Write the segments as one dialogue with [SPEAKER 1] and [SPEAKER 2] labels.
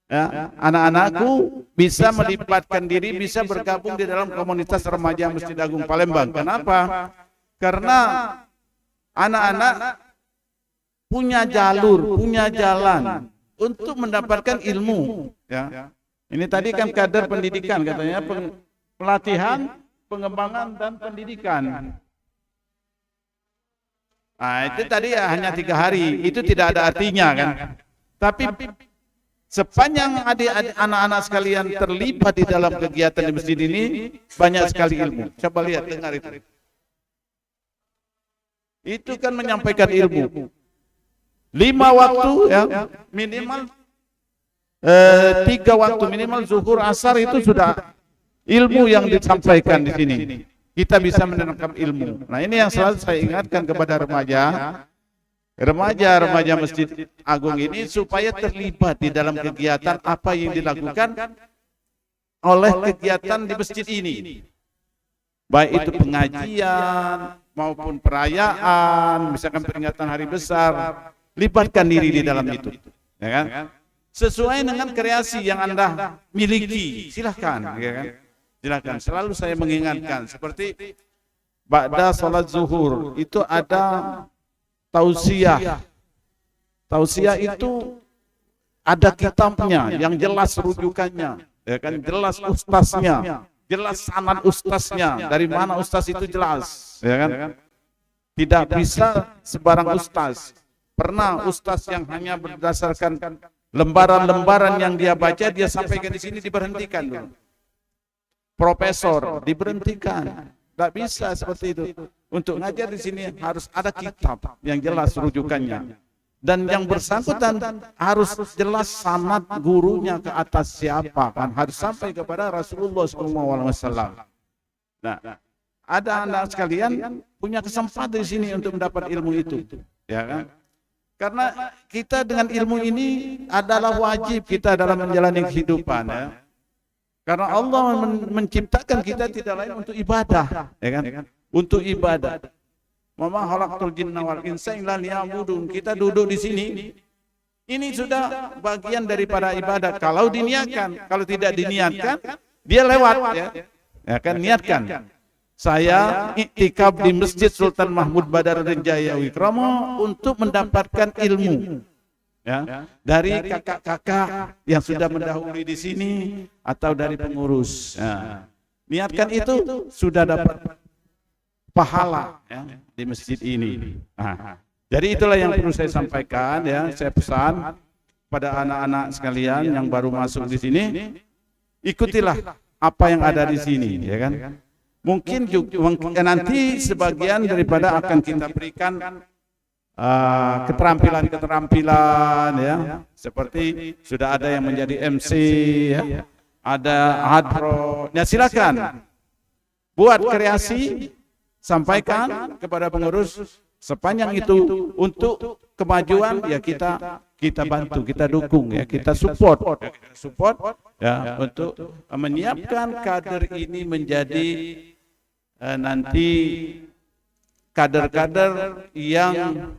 [SPEAKER 1] Ya, anak-anakku bisa melibatkan diri, bisa bergabung di dalam komunitas remaja Masjid Agung Palembang. Kenapa? Karena anak-anak punya jalur, punya jalan untuk mendapatkan ilmu. Ya. Ini tadi kan kader pendidikan katanya, pelatihan, pengembangan dan pendidikan. Nah, itu tadi ya hanya 3 hari, itu tidak ada artinya kan. Tapi sepanjang anak-anak sekalian terlibat di dalam kegiatan di masjid ini, banyak sekali ilmu. Coba lihat, dengar itu. Itu kan menyampaikan ilmu. 5 waktu ya, minimal 3 waktu, minimal zuhur, asar itu sudah ilmu yang disampaikan di sini. Kita bisa menanamkan ilmu. Nah, ini yang selalu saya ingatkan kepada remaja Masjid Agung ini supaya terlibat di dalam kegiatan apa yang dilakukan oleh kegiatan di masjid ini. Baik itu pengajian maupun perayaan, misalkan peringatan hari besar, libatkan diri di dalam itu. Ya kan? Sesuai dengan kreasi yang Anda miliki, silahkan. Ya kan? Silakan. Selalu saya mengingatkan seperti ba'da salat zuhur itu ada tausiah. Tausiah itu ada kitabnya yang jelas rujukannya, ya kan, jelas ustaznya, jelas sanad ustaznya, dari mana ustaz itu jelas, ya kan. Tidak bisa sebarang ustaz. Pernah ustaz yang hanya berdasarkan lembaran-lembaran yang dia baca, dia sampaikan di sini, diberhentikan dulu. Profesor diberhentikan, nggak bisa seperti itu. Untuk ngajar di sini harus ada kitab yang jelas rujukannya, dan yang bersangkutan harus jelas sanad gurunya ke atas siapa, kan harus sampai kepada Rasulullah SAW. Nah, ada anak sekalian punya kesempatan di sini untuk mendapat ilmu itu, ya kan? Karena kita dengan ilmu ini adalah wajib kita dalam menjalani kehidupan, ya. Karena Allah menciptakan kita tidak lain untuk ibadah, ya kan? Untuk ibadah. Wa ma khalaqtul jinna wal insa illa liya'budun. Kita duduk di sini, ini sudah bagian daripada ibadah. Kalau diniatkan, kalau tidak diniatkan, dia lewat, ya. Ya kan, niatkan. Saya iktikaf di Masjid Sultan Mahmud Badaruddin Jaya Wikromo untuk mendapatkan ilmu. Ya, dari kakak-kakak yang sudah mendahului di sini atau dari pengurus. Ya. Niatkan itu sudah dapat pahala, ya, di masjid ini. Nah, jadi itulah yang perlu saya sampaikan, ya. Saya pesan pada anak-anak sekalian yang baru masuk di sini, ikutilah apa yang ada di sini, ya kan. Mungkin juga nanti sebagian daripada akan kita berikan keterampilan-keterampilan, ya, seperti sudah ada yang menjadi MC, ya, ada hadro. Ya, silakan buat kreasi, sampaikan kepada pengurus. Sepanjang itu untuk kemajuan, ya kita bantu, kita dukung, ya, kita support, ya, untuk menyiapkan kader ini menjadi nanti kader-kader yang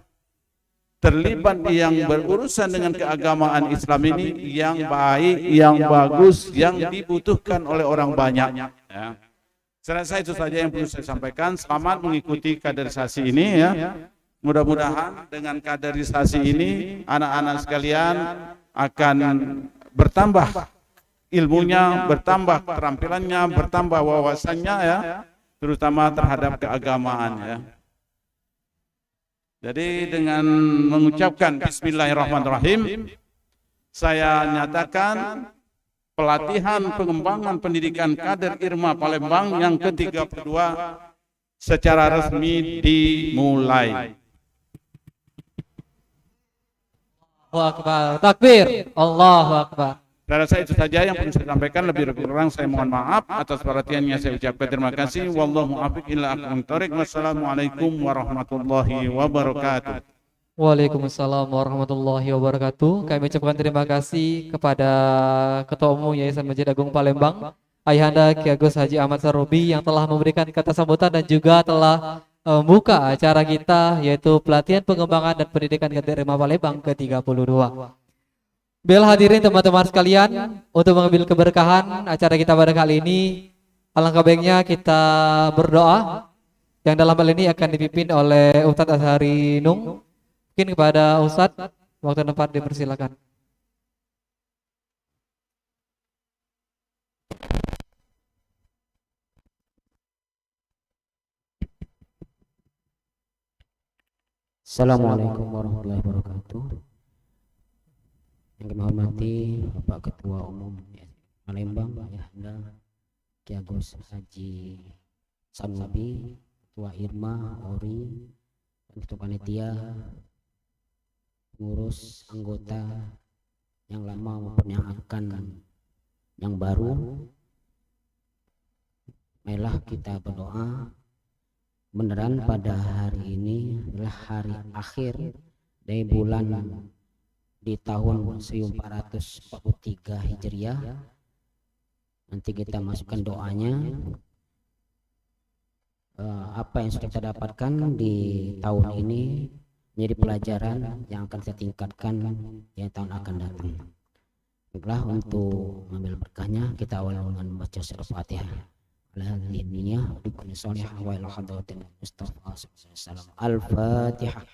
[SPEAKER 1] terlibat, yang berurusan dengan keagamaan Islam ini, yang baik, yang bagus, yang dibutuhkan oleh orang banyak, ya. Saya rasa itu saja yang perlu saya sampaikan. Selamat mengikuti kaderisasi ini, ya. Mudah-mudahan dengan kaderisasi ini anak-anak sekalian akan bertambah ilmunya, bertambah keterampilannya, bertambah wawasannya, ya, terutama terhadap keagamaan, ya. Jadi dengan mengucapkan Bismillahirrahmanirrahim, saya nyatakan pelatihan pengembangan pendidikan kader IRMA Palembang yang ke-32 secara resmi dimulai.
[SPEAKER 2] Allahu Akbar. Takbir. Allahu Akbar.
[SPEAKER 1] Saya rasa itu saja yang perlu saya sampaikan. Lebih kurang saya mohon maaf. Atas perhatiannya saya ucapkan terima kasih. Wallahu muwaffiq ila aqwamit thoriq. Wassalamualaikum warahmatullahi wabarakatuh.
[SPEAKER 2] Waalaikumsalam warahmatullahi wabarakatuh. Kami ucapkan terima kasih kepada Ketua Umum Yayasan Masjid Agung Palembang, Ayahanda Ki Agus Haji Ahmad Sarobi, yang telah memberikan kata sambutan dan juga telah membuka acara kita, yaitu pelatihan pengembangan dan pendidikan kader IRMA Palembang ke-32. Baiklah hadirin teman-teman sekalian, untuk mengambil keberkahan acara kita pada kali ini, alangkah baiknya kita berdoa yang dalam hal ini akan dipimpin oleh Ustadz Azhari Nung. Mungkin kepada Ustadz, waktu dan tempat dipersilakan.
[SPEAKER 3] Assalamualaikum warahmatullahi wabarakatuh. Yang kami hormati Bapak Ketua Umum Palembang, Ayahanda Ki Agus Haji Sanubi, Ketua Irma, Ori, dan Ketua Panitia, pengurus, anggota yang lama maupun yang akan yang baru. Marilah kita berdoa, beneran pada hari ini adalah hari akhir dari bulan di tahun 1443 Hijriah. Nanti kita masukkan doanya, apa yang sudah kita dapatkan di tahun ini menjadi pelajaran yang akan kita tingkatkan yang tahun akan datang. Baiklah, untuk mengambil berkahnya kita awali dengan membaca surah Fatihah. Al-Fatihah.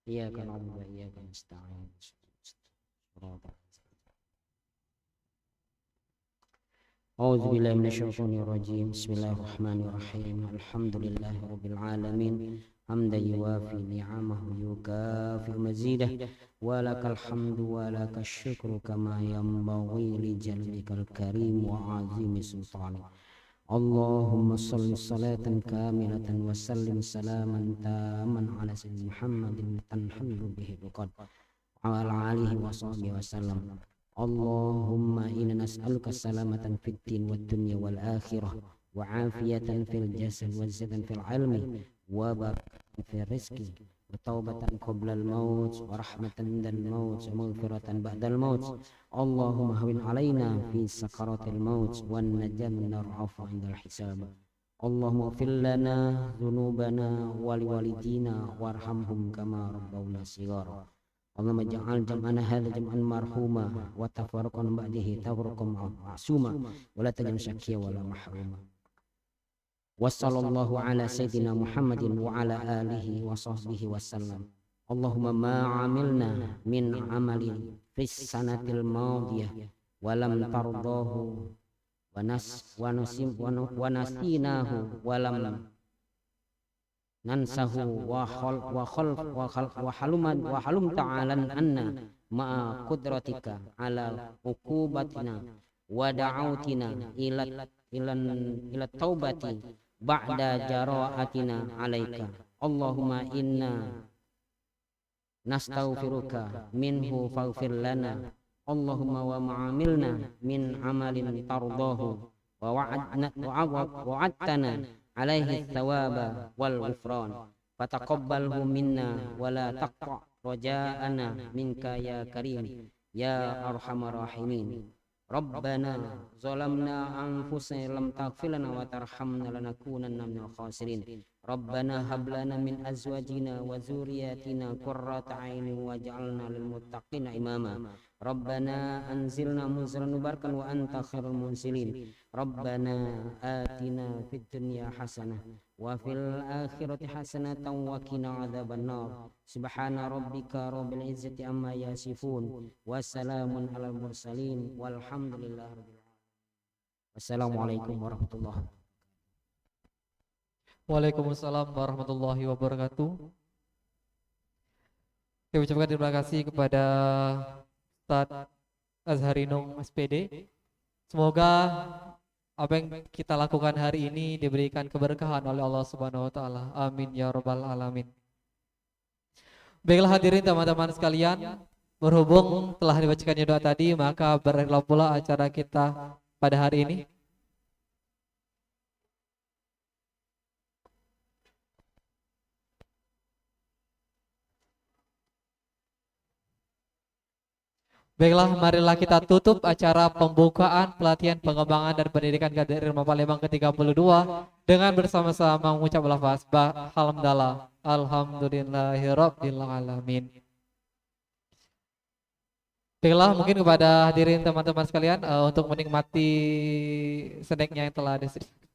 [SPEAKER 3] Iyyaka na'budu wa iyyaka nasta'in. A'udzu billahi minasyaitonir rajim. Bismillahirrahmanirrahim. Alhamdulillahi rabbil alamin. Hamdan yuwafi ni'amahu yukafi mazidah. Walakal hamdu walakal syukru kama yanbaghi li jallikal karim wa azimi sultanik. Allahumma salli salatan kamilatan wa sallim salaman taman ala sayyidina Muhammadin tanhallu bihi biqad wa ala alihi wa sahbihi wa sallam. Allahumma inna nas'aluka salamatan fid din wad dunya wal akhirah wa afiyatan fil jasad wa zatan fil ilmi wa barakatan fil rizqi wa taubatan qabla al maut wa rahmatan indal maut wa maghfiratan ba'dal maut. Allahumma hawin alaina fi sakaratil maut wan najat min ar-afa indal hisab. Allahumma ighfir lana dhunubana wa liwalidina warhamhum kama rabbawna shighara. Allahumma ja'al jam'ana hadha jam'an marhuma wa tafarraqana ba'dahu tafarraqan ma'suma wa la taj'al shakiyya wa la mahruma. Wa sallallahu ala sayyidina Muhammadin wa ala alihi wa sahbihi wa sallam. Allahumma ma 'amilna min 'amalin fis sanatil madiyah wa lam tardahu wa nasinahu wa lam nansahu wa halum ta'alan anna ma'a qudratika ala uqubatina wa da'autina ila taubati ba'da jara'atina alaika. Allahumma inna nastaghfiruka minhu faghfir lana. Allahumma wa ma'amilna min amalin tardahu wa wa'adtana alaihi thawaba wal ghufran fataqabbalhu minna wa la taqta raja'ana minka ya karim ya arhamar rahimin. Rabbana zalamna anfusana lam taghfir lana wa tarhamna lanakunanna minal khasirin. Rabbana hab lana min azwajina wa dzurriyyatina qurrata a'yunin waj'alna lil muttaqina imama. Rabbana anzilna munzalan mubarakan wa anta khairul munzilin. Rabbana atina fid dunya hasanah wa fil akhirati hasanatan wa qina adzabannar. Subhana rabbika rabbil izzati amma yasifun wa salamun alal mursalin walhamdulillahi rabbil alamin. Wassalamualaikum warahmatullahi wabarakatuh.
[SPEAKER 2] Waalaikumsalam warahmatullahi wabarakatuh. Kami ucapkan terima kasih kepada Ustadz Azhari Nung SPD. Semoga apa yang kita lakukan hari ini diberikan keberkahan oleh Allah Subhanahu wa taala. Amin ya rabbal alamin. Baiklah hadirin teman-teman sekalian, berhubung telah dibacakannya doa tadi, maka berakhirlah pula acara kita pada hari ini. Baiklah, marilah kita tutup acara pembukaan pelatihan pengembangan dan pendidikan kader Ilmu Palembang ke-32 dengan bersama-sama mengucap lafaz hamdalah alhamdulillahirabbil alamin. Baiklah, mungkin kepada hadirin teman-teman sekalian untuk menikmati snacknya yang telah disediakan.